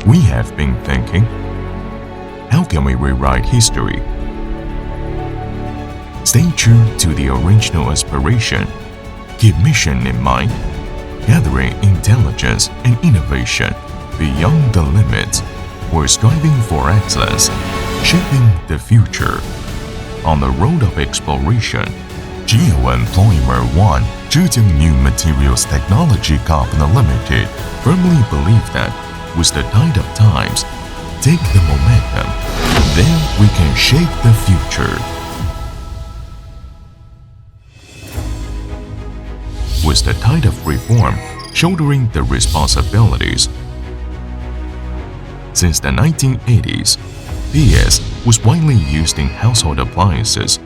We have been thinking, how can we rewrite history? Stay true to the original aspiration. Keep mission in mind, gathering intelligence and innovation beyond the limits. We're striving for excellence, shaping the future. On the road of exploration, GON-Polymer 1 Zhejiang New Materials Technology Company Limited firmly believe that with the tide of times, take the momentum, then we can shape the future. With the tide of reform shouldering the responsibilities. Since the 1980s, PS was widely used in household appliances,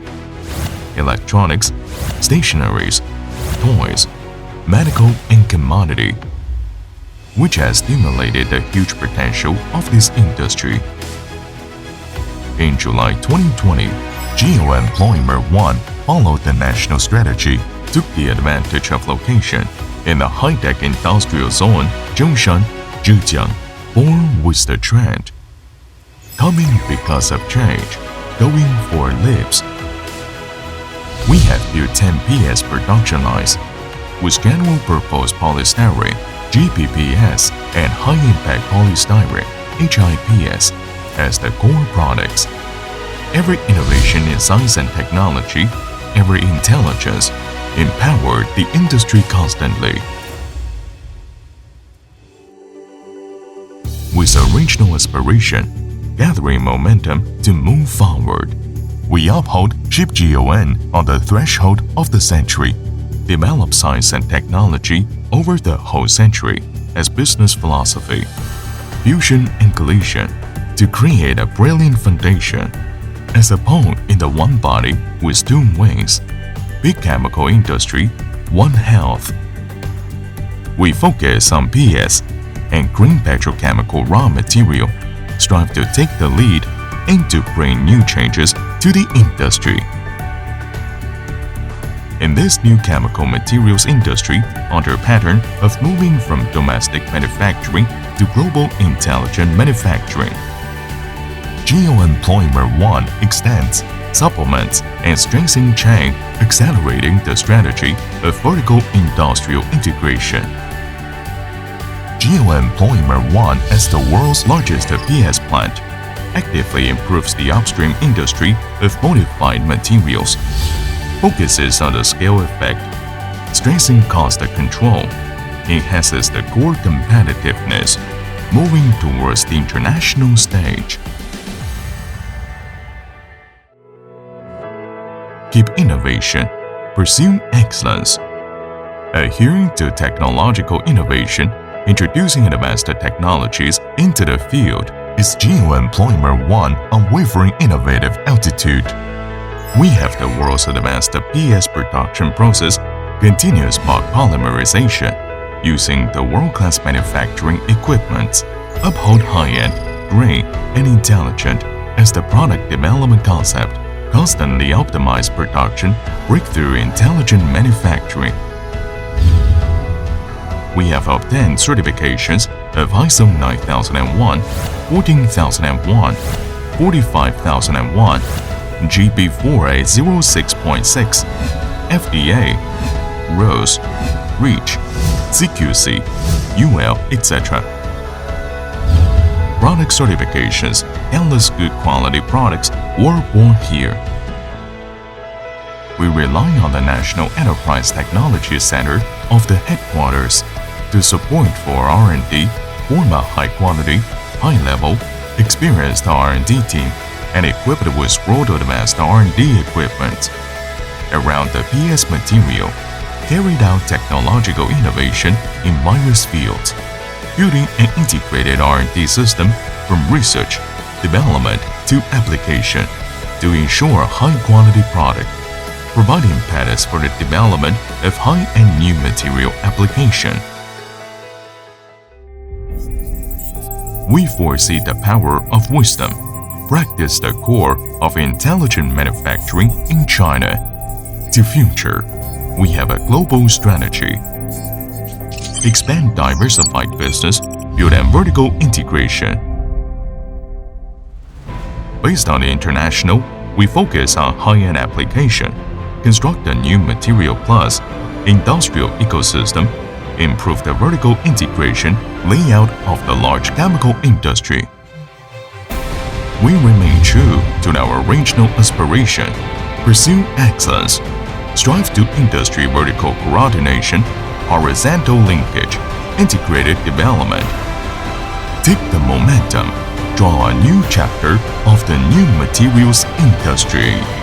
electronics, stationeries, toys, medical, and commodity, which has stimulated the huge potential of this industry. In July 2020, GON-Polymer 1 followed the national strategy, took the advantage of location in the high-tech industrial zone Zhongshan, Zhejiang, born with the trend. Coming because of change, going for leaps. We have built 10 PS production lines with general-purpose polystyrene, GPPS, and high-impact polystyrene, HIPS, as the core products. Every innovation in science and technology, every intelligence, empowered the industry constantly. With original aspiration, gathering momentum to move forward, we uphold Ship GON on the threshold of the century, develop science and technology over the whole century as business philosophy, fusion and collision to create a brilliant foundation. As a pawn in the one body with two wings, big chemical industry, one health. We focus on PS and green petrochemical raw material, strive to take the lead and to bring new changes to the industry. In this new chemical materials industry, under pattern of moving from domestic manufacturing to global intelligent manufacturing, GON-Polymer 1 extends, supplements, and strengthens chain, accelerating the strategy of vertical industrial integration. GON-Polymer 1 as the world's largest PS plant actively improves the upstream industry of modified materials, focuses on the scale effect, strengthens cost control, enhances the core competitiveness, moving towards the international stage. Keep innovation, pursue excellence. Adhering to technological innovation, introducing advanced technologies into the field is GON-Polymer 1 unwavering innovative altitude. We have the world's advanced PS production process, continuous bulk polymerization, using the world-class manufacturing equipment, uphold high-end, green, and intelligent as the product development concept, constantly optimize production, breakthrough intelligent manufacturing. We have obtained certifications of ISO 9001, 14001, 45001, GB4A 06.6, FDA, ROSE, REACH, CQC, UL, etc. Product certifications, endless good quality products were born here. We rely on the National Enterprise Technology Center of the headquarters to support for R&D, form a high-quality, high-level, experienced R&D team and equipped with world-advanced R&D equipment. Around the PS material, carried out technological innovation in various fields, building an integrated R&D system from research, development to application to ensure a high-quality product, providing patents for the development of high-end new material application. We foresee the power of wisdom, practice the core of intelligent manufacturing in China. To future, we have a global strategy. Expand diversified business build and vertical integration. Based on the international, we focus on high-end application, construct a new material plus industrial ecosystem, improve the vertical integration layout of the large chemical industry. We remain true to our regional aspiration, pursue excellence, strive to industry vertical coordination, horizontal linkage, integrated development. Take the momentum, draw a new chapter of the new materials industry.